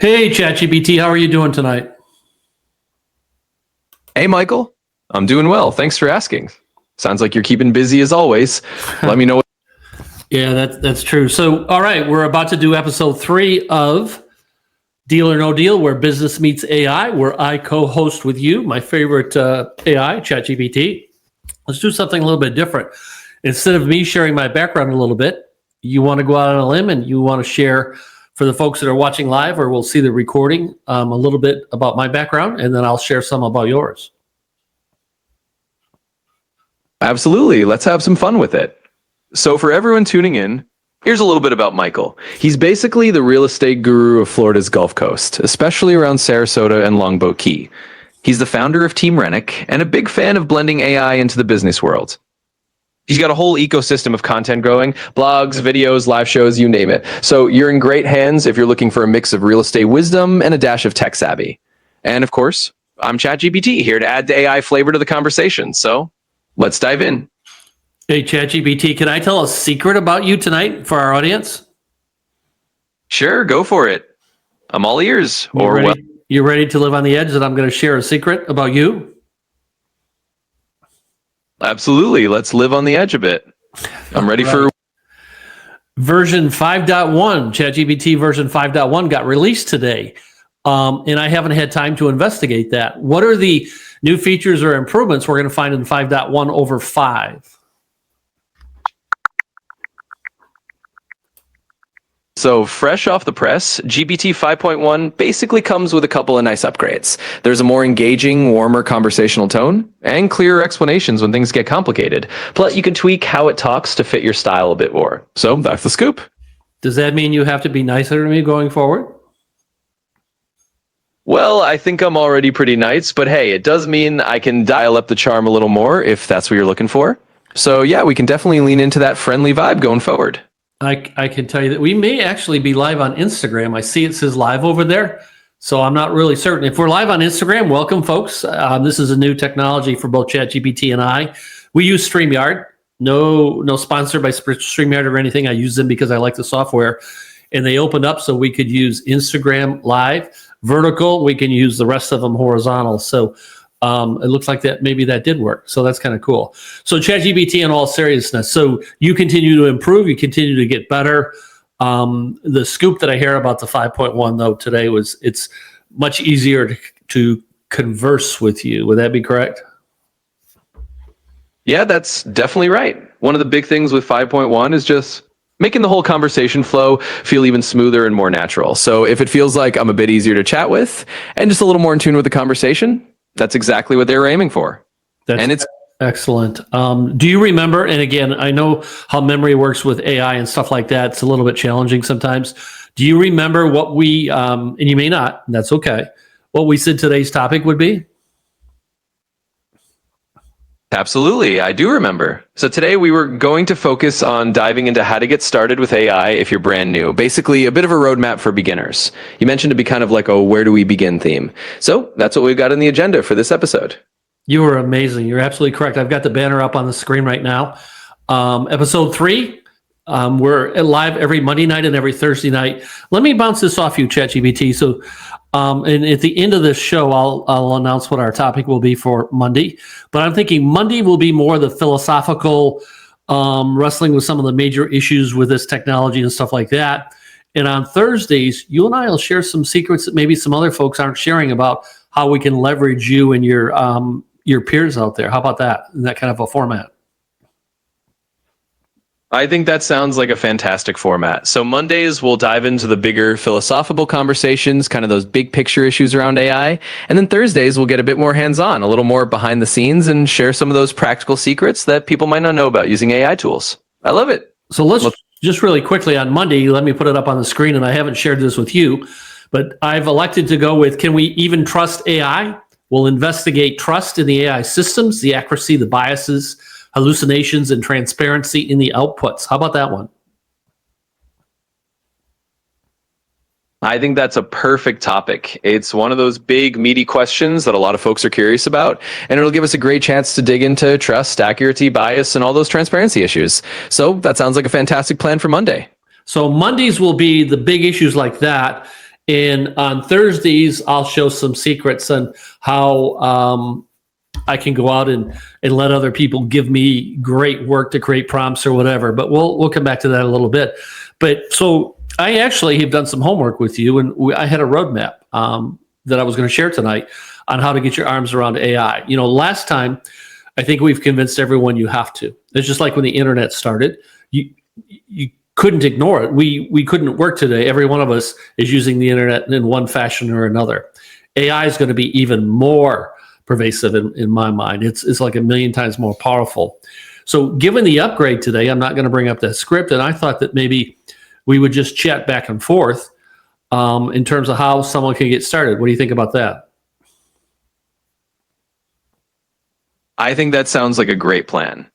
Hey, ChatGPT, how are you doing tonight? Hey, Michael. I'm doing well. Thanks for asking. Sounds like you're keeping busy as always. Let me know. Yeah, that's true. So, all right, we're about to do episode 3 of Deal or No Deal, where business meets AI, where I co-host with you, my favorite AI, ChatGPT. Let's do something a little bit different. Instead of me sharing my background a little bit, you want to go out on a limb and you want to share for the folks that are watching live or will see the recording a little bit about my background, and then I'll share some about yours. Absolutely. Let's have some fun with it. So, for everyone tuning in, here's a little bit about Michael. He's basically the real estate guru of Florida's Gulf Coast, especially around Sarasota and Longboat Key. He's the founder of Team Rennick and a big fan of blending AI into the business world. He's got a whole ecosystem of content growing, blogs, videos, live shows, you name it. So you're in great hands if you're looking for a mix of real estate wisdom and a dash of tech savvy. And of course, I'm ChatGPT, here to add the AI flavor to the conversation. So let's dive in. Hey, ChatGPT, can I tell a secret about you tonight for our audience? Sure, go for it. I'm all ears. You ready to live on the edge that I'm going to share a secret about you? Absolutely. Let's live on the edge a bit. I'm ready for version 5.1. ChatGPT version 5.1 got released today. And I haven't had time to investigate that. What are the new features or improvements we're going to find in 5.1 over 5? So fresh off the press, GPT 5.1 basically comes with a couple of nice upgrades. There's a more engaging, warmer conversational tone and clearer explanations when things get complicated. Plus, you can tweak how it talks to fit your style a bit more. So that's the scoop. Does that mean you have to be nicer to me going forward? Well, I think I'm already pretty nice, but hey, it does mean I can dial up the charm a little more if that's what you're looking for. So yeah, we can definitely lean into that friendly vibe going forward. I can tell you that we may actually be live on Instagram. I see it says live over there, so I'm not really certain. If we're live on Instagram, welcome, folks. This is a new technology for both ChatGPT and I. We use StreamYard. No sponsor by StreamYard or anything. I use them because I like the software. And they opened up so we could use Instagram live, vertical. We can use the rest of them horizontal. So it looks like that maybe that did work. So that's kind of cool. So ChatGPT, in all seriousness, so you continue to improve, you continue to get better. The scoop that I hear about the 5.1 though today was it's much easier to converse with you. Would that be correct? Yeah, that's definitely right. One of the big things with 5.1 is just making the whole conversation flow feel even smoother and more natural. So if it feels like I'm a bit easier to chat with and just a little more in tune with the conversation, that's exactly what they were aiming for. It's excellent. Do you remember, and again, I know how memory works with AI and stuff like that. It's a little bit challenging sometimes. Do you remember what we, and you may not, and that's okay, what we said today's topic would be? Absolutely, I do remember. So today we were going to focus on diving into how to get started with AI if you're brand new. Basically, a bit of a roadmap for beginners. You mentioned to be kind of like a where do we begin theme. So that's what we've got on the agenda for this episode. You were amazing. You're absolutely correct. I've got the banner up on the screen right now. Episode 3, we're live every Monday night and every Thursday night. Let me bounce this off you, ChatGPT. So, and at the end of this show, I'll announce what our topic will be for Monday. But I'm thinking Monday will be more the philosophical, wrestling with some of the major issues with this technology and stuff like that. And on Thursdays, you and I will share some secrets that maybe some other folks aren't sharing about how we can leverage you and your peers out there. How about that? In that kind of a format. I think that sounds like a fantastic format. So Mondays, we'll dive into the bigger philosophical conversations, kind of those big picture issues around AI. And then Thursdays, we'll get a bit more hands-on, a little more behind the scenes, and share some of those practical secrets that people might not know about using AI tools. I love it. So let's just really quickly on Monday, let me put it up on the screen, and I haven't shared this with you, but I've elected to go with, can we even trust AI? We'll investigate trust in the AI systems, the accuracy, the biases, hallucinations, and transparency in the outputs. How about that one? I think that's a perfect topic. It's one of those big, meaty questions that a lot of folks are curious about, and it'll give us a great chance to dig into trust, accuracy, bias, and all those transparency issues. So that sounds like a fantastic plan for Monday. So Mondays will be the big issues like that. And on Thursdays, I'll show some secrets on how I can go out and let other people give me great work to create prompts or whatever. But we'll come back to that a little bit. But so I actually have done some homework with you, and I had a roadmap that I was going to share tonight on how to get your arms around AI. Last time, I think we've convinced everyone you have to. It's just like when the internet started. You couldn't ignore it. We couldn't work today. Every one of us is using the internet in one fashion or another. AI is going to be even more pervasive in my mind. It's like a million times more powerful. So given the upgrade today, I'm not going to bring up that script. And I thought that maybe we would just chat back and forth in terms of how someone can get started. What do you think about that? I think that sounds like a great plan.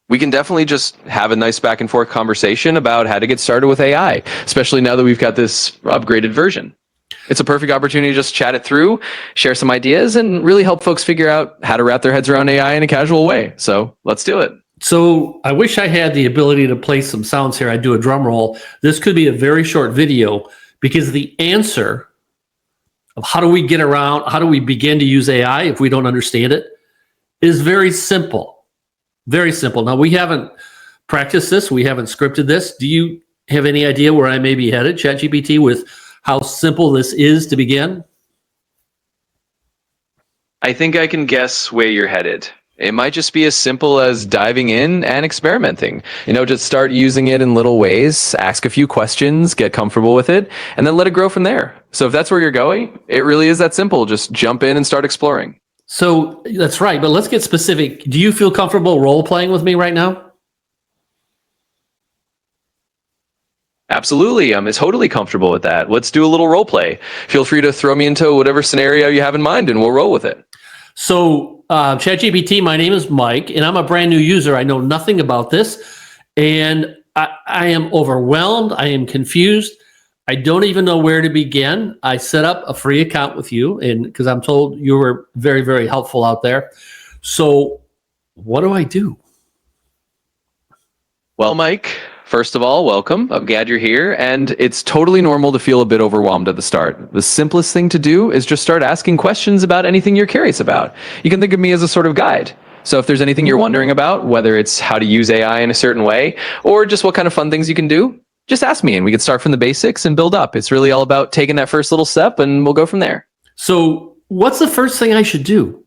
We can definitely just have a nice back and forth conversation about how to get started with AI, especially now that we've got this upgraded version. It's a perfect opportunity to just chat it through, share some ideas, and really help folks figure out how to wrap their heads around AI in a casual way. So let's do it. So I wish I had the ability to play some sounds here. I'd do a drum roll. This could be a very short video because the answer of how do we get around, how do we begin to use AI if we don't understand it, is very simple. Very simple. Now, we haven't practiced this. We haven't scripted this. Do you have any idea where I may be headed, ChatGPT, with how simple this is to begin? I think I can guess where you're headed. It might just be as simple as diving in and experimenting. Just start using it in little ways, ask a few questions, get comfortable with it, and then let it grow from there. So if that's where you're going, it really is that simple. Just jump in and start exploring. So that's right, but let's get specific. Do you feel comfortable role playing with me right now? Absolutely. I'm totally comfortable with that. Let's do a little role play. Feel free to throw me into whatever scenario you have in mind and we'll roll with it. So ChatGPT, my name is Mike, and I'm a brand new user. I know nothing about this, and I am overwhelmed. I am confused. I don't even know where to begin. I set up a free account with you, and because I'm told you were very, very helpful out there. So what do I do? Well, Mike, first of all, welcome. I'm glad you're here. And it's totally normal to feel a bit overwhelmed at the start. The simplest thing to do is just start asking questions about anything you're curious about. You can think of me as a sort of guide. So if there's anything you're wondering about, whether it's how to use AI in a certain way, or just what kind of fun things you can do, just ask me and we can start from the basics and build up. It's really all about taking that first little step and we'll go from there. So what's the first thing I should do?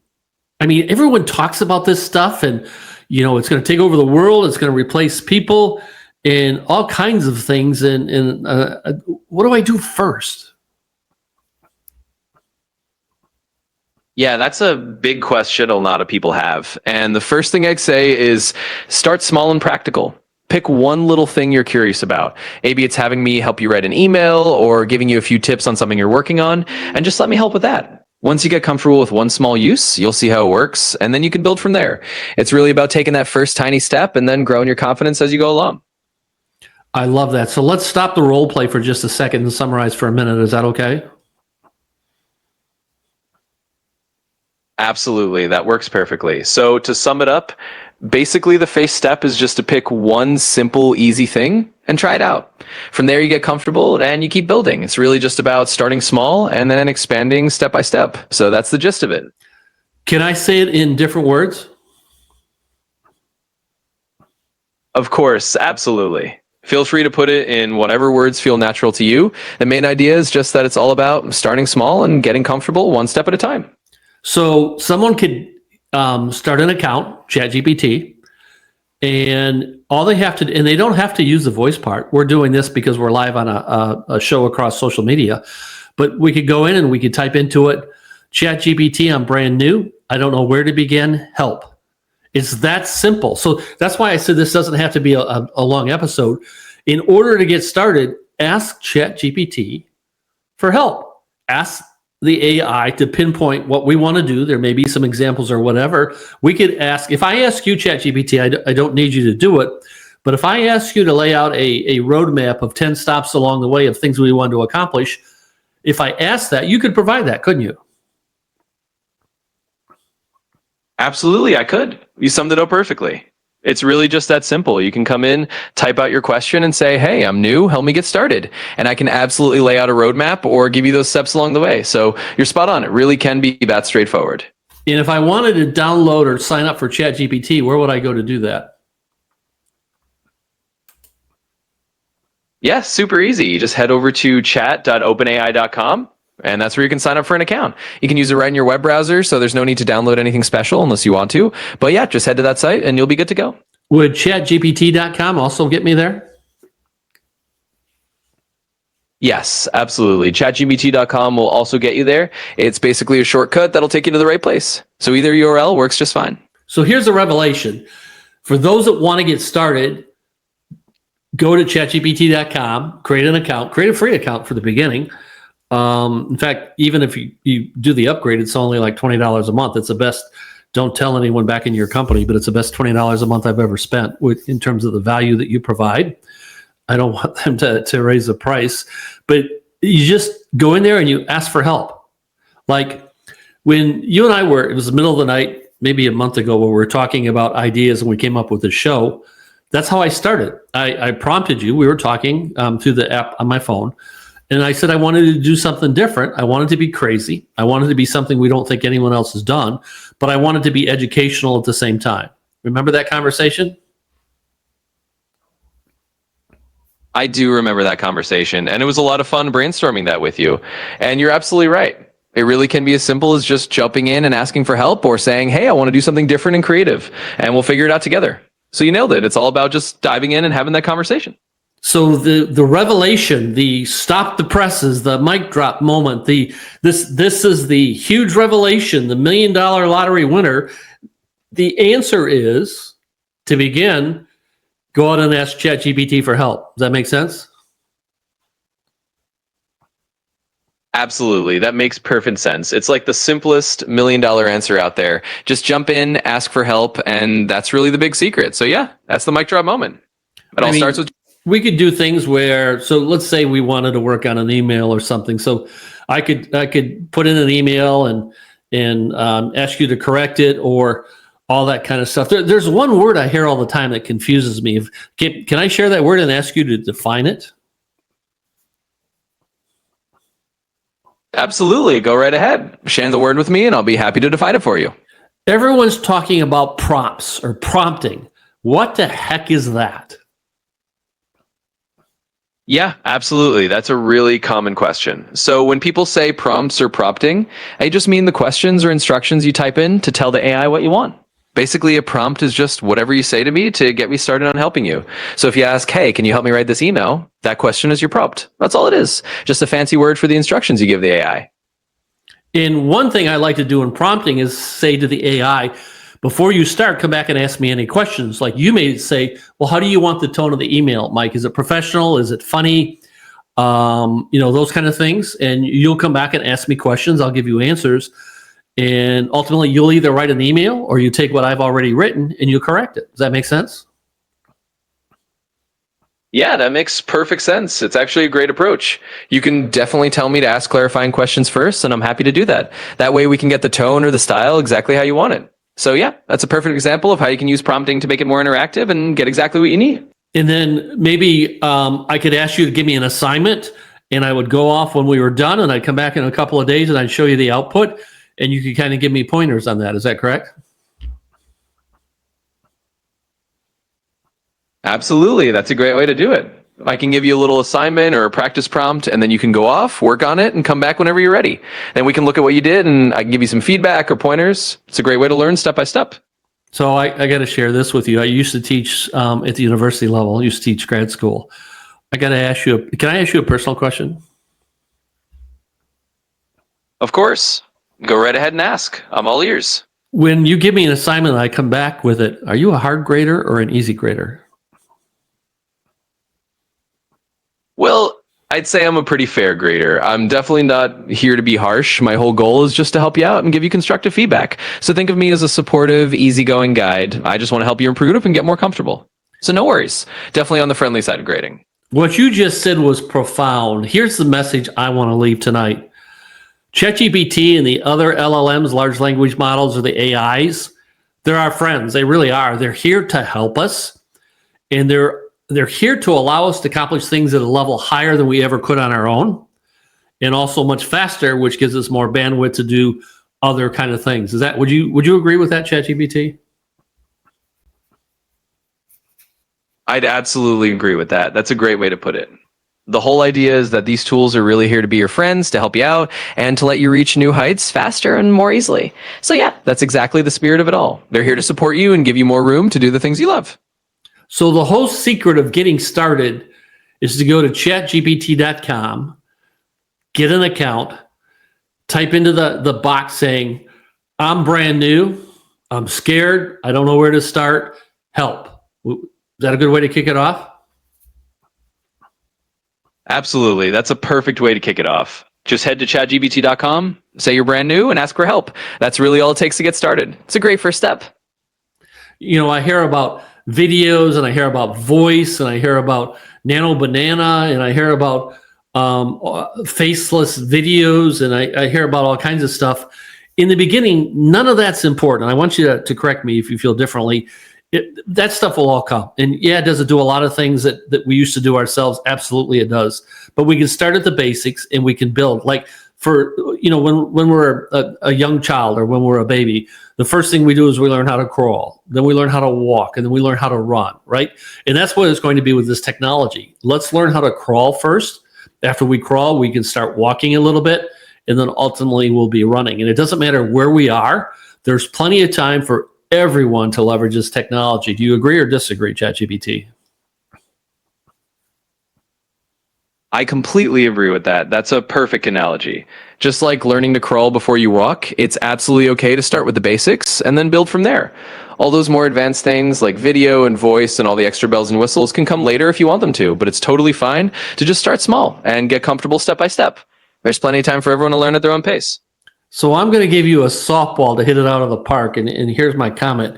I mean, everyone talks about this stuff and, it's going to take over the world. It's going to replace people and all kinds of things. And what do I do first? Yeah, that's a big question a lot of people have. And the first thing I'd say is start small and practical. Pick one little thing you're curious about. Maybe it's having me help you write an email or giving you a few tips on something you're working on, and just let me help with that. Once you get comfortable with one small use, you'll see how it works, and then you can build from there. It's really about taking that first tiny step and then growing your confidence as you go along. I love that. So let's stop the role play for just a second and summarize for a minute. Is that okay? Absolutely, that works perfectly. So to sum it up, basically the first step is just to pick one simple, easy thing and try it out. From there, you get comfortable and you keep building. It's really just about starting small and then expanding step by step. So that's the gist of it. Can I say it in different words? Of course, absolutely. Feel free to put it in whatever words feel natural to you. The main idea is just that it's all about starting small and getting comfortable one step at a time. So someone could start an account, ChatGPT, and all they have to, and they don't have to use the voice part. We're doing this because we're live on a show across social media, but we could go in and we could type into it, ChatGPT, I'm brand new. I don't know where to begin. Help. It's that simple. So that's why I said this doesn't have to be a long episode. In order to get started, ask ChatGPT for help. Ask the AI to pinpoint what we want to do. There may be some examples or whatever. We could ask, if I ask you, ChatGPT, I don't need you to do it, but if I ask you to lay out a roadmap of 10 stops along the way of things we want to accomplish, if I ask that, you could provide that, couldn't you? Absolutely, I could. You summed it up perfectly. It's really just that simple. You can come in, type out your question and say, hey, I'm new, help me get started. And I can absolutely lay out a roadmap or give you those steps along the way. So you're spot on. It really can be that straightforward. And if I wanted to download or sign up for ChatGPT, where would I go to do that? Yeah, super easy. You just head over to chat.openai.com. And that's where you can sign up for an account. You can use it right in your web browser, so there's no need to download anything special unless you want to. But yeah, just head to that site and you'll be good to go. Would chatgpt.com also get me there? Yes, absolutely. ChatGPT.com will also get you there. It's basically a shortcut that'll take you to the right place. So either URL works just fine. So here's a revelation. For those that want to get started, go to chatgpt.com, create an account, create a free account for the beginning. In fact, even if you do the upgrade, it's only like $20 a month. It's the best. Don't tell anyone back in your company, but it's the best $20 a month I've ever spent in terms of the value that you provide. I don't want them to raise the price, but you just go in there and you ask for help. Like when you and I it was the middle of the night, maybe a month ago, where we were talking about ideas and we came up with the show. That's how I started. I prompted you. We were talking through the app on my phone. And I said I wanted to do something different. I wanted to be crazy. I wanted to be something we don't think anyone else has done, but I wanted to be educational at the same time. Remember that conversation? I do remember that conversation, and it was a lot of fun brainstorming that with you. And you're absolutely right. It really can be as simple as just jumping in and asking for help or saying, hey, I want to do something different and creative, and we'll figure it out together. So you nailed it. It's all about just diving in and having that conversation. So the revelation, the stop the presses, the mic drop moment, this is the huge revelation, the $1 million lottery winner. The answer is, to begin, go out and ask ChatGPT for help. Does that make sense? Absolutely. That makes perfect sense. It's like the simplest $1 million answer out there. Just jump in, ask for help, and that's really the big secret. So yeah, that's the mic drop moment. It all starts with... We could do things where, so let's say we wanted to work on an email or something. So I could put in an email and ask you to correct it or all that kind of stuff. There's one word I hear all the time that confuses me. Can I share that word and ask you to define it? Absolutely. Go right ahead. Share the word with me and I'll be happy to define it for you. Everyone's talking about prompts or prompting. What the heck is that? Yeah, absolutely. That's a really common question. So when people say prompts or prompting, I just mean the questions or instructions you type in to tell the AI what you want. Basically, a prompt is just whatever you say to me to get me started on helping you. So if you ask, hey, can you help me write this email? That question is your prompt. That's all it is. Just a fancy word for the instructions you give the AI. And one thing I like to do in prompting is say to the AI, before you start, come back and ask me any questions. Like you may say, well, how do you want the tone of the email, Mike? Is it professional? Is it funny? Those kind of things. And you'll come back and ask me questions. I'll give you answers. And ultimately, you'll either write an email or you take what I've already written and you correct it. Does that make sense? Yeah, that makes perfect sense. It's actually a great approach. You can definitely tell me to ask clarifying questions first, and I'm happy to do that. That way we can get the tone or the style exactly how you want it. So yeah, that's a perfect example of how you can use prompting to make it more interactive and get exactly what you need. And then maybe I could ask you to give me an assignment and I would go off when we were done and I'd come back in a couple of days and I'd show you the output and you could kind of give me pointers on that. Is that correct? Absolutely. That's a great way to do it. I can give you a little assignment or a practice prompt, and then you can go off, work on it, and come back whenever you're ready. Then we can look at what you did, and I can give you some feedback or pointers. It's a great way to learn step by step. So I got to share this with you. I used to teach at the university level. I used to teach grad school. I got to ask you, can I ask you a personal question? Of course. Go right ahead and ask. I'm all ears. When you give me an assignment and I come back with it, are you a hard grader or an easy grader? Well, I'd say I'm a pretty fair grader. I'm definitely not here to be harsh. My whole goal is just to help you out and give you constructive feedback. So think of me as a supportive, easygoing guide. I just want to help you improve and get more comfortable. So no worries. Definitely on the friendly side of grading. What you just said was profound. Here's the message I want to leave tonight. ChatGPT and the other LLMs, large language models, or the AIs, They're our friends. They really are. They're here to help us, and they're here to allow us to accomplish things at a level higher than we ever could on our own, and also much faster, which gives us more bandwidth to do other kind of things. Would you agree with that, ChatGPT? I'd absolutely agree with that. That's a great way to put it. The whole idea is that these tools are really here to be your friends, to help you out, and to let you reach new heights faster and more easily. So yeah, that's exactly the spirit of it all. They're here to support you and give you more room to do the things you love. So the whole secret of getting started is to go to chatgpt.com, get an account, type into the box saying, I'm brand new, I'm scared, I don't know where to start, help. Is that a good way to kick it off? Absolutely. That's a perfect way to kick it off. Just head to chatgpt.com, say you're brand new, and ask for help. That's really all it takes to get started. It's a great first step. I hear about videos, and I hear about voice, and I hear about Nano Banana, and I hear about faceless videos, and I hear about all kinds of stuff. In the beginning, none of that's important. I want you to correct me if you feel differently. That stuff will all come. And yeah, does it do a lot of things that we used to do ourselves? Absolutely it does. But we can start at the basics and we can build. Like for, when we're a young child or when we're a baby, the first thing we do is we learn how to crawl. Then we learn how to walk, and then we learn how to run, right? And that's what it's going to be with this technology. Let's learn how to crawl first. After we crawl, we can start walking a little bit, and then ultimately we'll be running. And it doesn't matter where we are. There's plenty of time for everyone to leverage this technology. Do you agree or disagree, ChatGPT? I completely agree with that. That's a perfect analogy. Just like learning to crawl before you walk, it's absolutely okay to start with the basics and then build from there. All those more advanced things like video and voice and all the extra bells and whistles can come later if you want them to, but it's totally fine to just start small and get comfortable step by step. There's plenty of time for everyone to learn at their own pace. So I'm going to give you a softball to hit it out of the park, and here's my comment.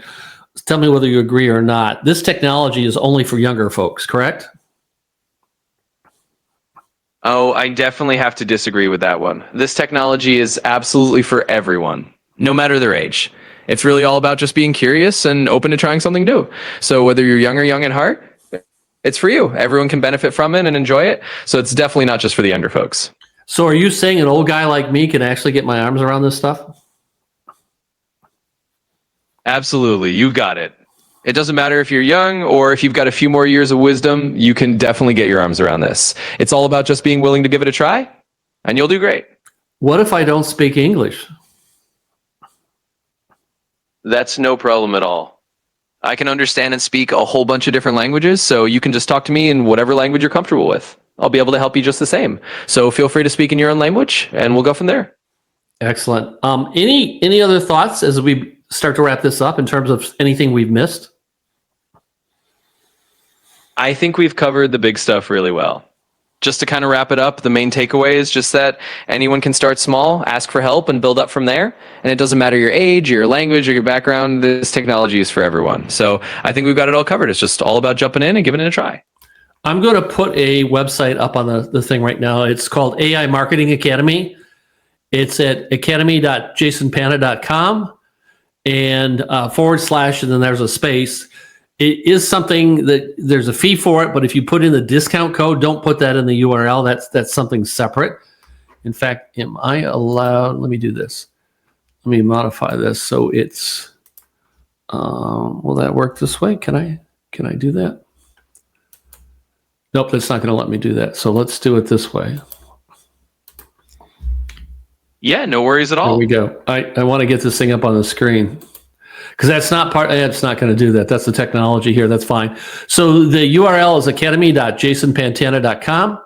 Tell me whether you agree or not. This technology is only for younger folks, correct? Oh, I definitely have to disagree with that one. This technology is absolutely for everyone, no matter their age. It's really all about just being curious and open to trying something new. So whether you're young or young at heart, it's for you. Everyone can benefit from it and enjoy it. So it's definitely not just for the younger folks. So are you saying an old guy like me can actually get my arms around this stuff? Absolutely. You got it. It doesn't matter if you're young or if you've got a few more years of wisdom, you can definitely get your arms around this. It's all about just being willing to give it a try, and you'll do great. What if I don't speak English? That's no problem at all. I can understand and speak a whole bunch of different languages, so you can just talk to me in whatever language you're comfortable with. I'll be able to help you just the same. So feel free to speak in your own language, and we'll go from there. Excellent. Any other thoughts as we start to wrap this up in terms of anything we've missed? I think we've covered the big stuff really well. Just to kind of wrap it up, the main takeaway is just that anyone can start small, ask for help, and build up from there. And it doesn't matter your age, your language, or your background. This technology is for everyone. So I think we've got it all covered. It's just all about jumping in and giving it a try. I'm going to put a website up on the thing right now. It's called AI Marketing Academy. It's at academy.jasonpanta.com and / and then there's a space. It is something that there's a fee for it, but if you put in the discount code, don't put that in the URL. That's something separate. In fact, am I allowed? Let me do this. Let me modify this so it's. Will that work this way? Can I do that? Nope, that's not going to let me do that. So let's do it this way. Yeah, no worries at all. There we go. I want to get this thing up on the screen because that's not it's not going to do that. That's the technology here. That's fine. So the URL is academy.jasonpantana.com.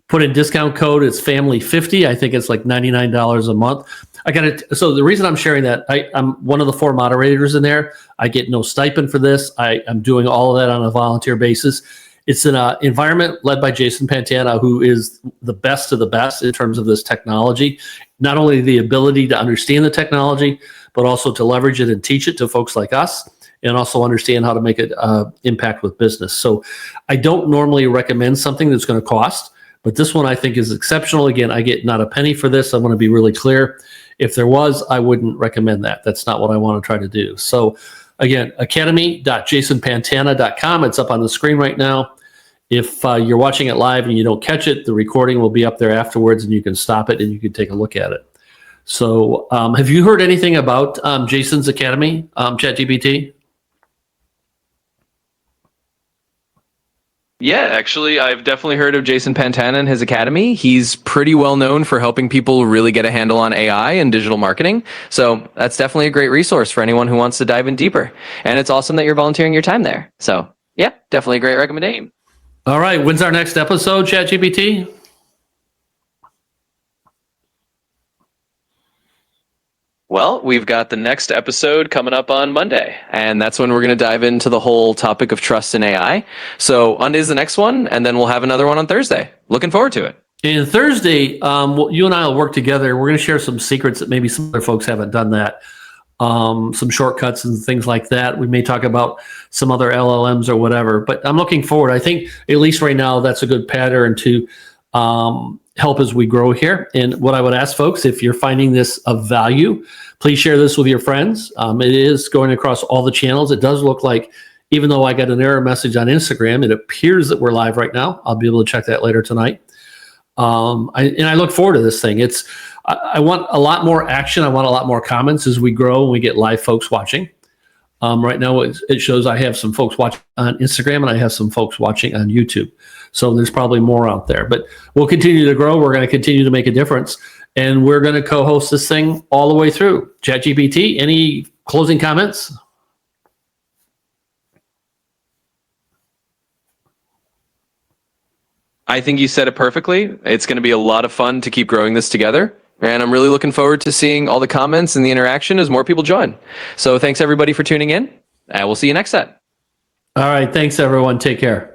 Put in discount code. It's family50. I think it's like $99 a month. So the reason I'm sharing that, I'm one of the 4 moderators in there. I get no stipend for this. I'm doing all of that on a volunteer basis. It's an environment led by Jason Pantana, who is the best of the best in terms of this technology. Not only the ability to understand the technology, but also to leverage it and teach it to folks like us, and also understand how to make it impact with business. So I don't normally recommend something that's going to cost, but this one I think is exceptional. Again, I get not a penny for this. I want to be really clear. If there was, I wouldn't recommend that. That's not what I want to try to do. So again, academy.jasonpantana.com. It's up on the screen right now. If you're watching it live and you don't catch it, the recording will be up there afterwards, and you can stop it and you can take a look at it. So have you heard anything about Jason's Academy, ChatGPT? Yeah, actually, I've definitely heard of Jason Pantana and his academy. He's pretty well known for helping people really get a handle on AI and digital marketing. So that's definitely a great resource for anyone who wants to dive in deeper. And it's awesome that you're volunteering your time there. So yeah, definitely a great recommendation. All right. When's our next episode, ChatGPT? Well, we've got the next episode coming up on Monday, and that's when we're going to dive into the whole topic of trust in AI. So Monday's the next one, and then we'll have another one on Thursday. Looking forward to it. And Thursday, you and I will work together. We're going to share some secrets that maybe some other folks haven't done that. Some shortcuts and things like that. We may talk about some other LLMs or whatever, but I'm looking forward. I think at least right now, that's a good pattern to help as we grow here. And what I would ask folks, if you're finding this of value, please share this with your friends. It is going across all the channels. It does look like, even though I got an error message on Instagram, it appears that we're live right now. I'll be able to check that later tonight. I look forward to this thing. I want a lot more action. I want a lot more comments as we grow and we get live folks watching. Right now, it shows I have some folks watching on Instagram and I have some folks watching on YouTube. So there's probably more out there. But we'll continue to grow. We're going to continue to make a difference. And we're going to co-host this thing all the way through. ChatGPT, any closing comments? I think you said it perfectly. It's going to be a lot of fun to keep growing this together. And I'm really looking forward to seeing all the comments and the interaction as more people join. So thanks everybody for tuning in. And we'll see you next set. All right. Thanks, everyone. Take care.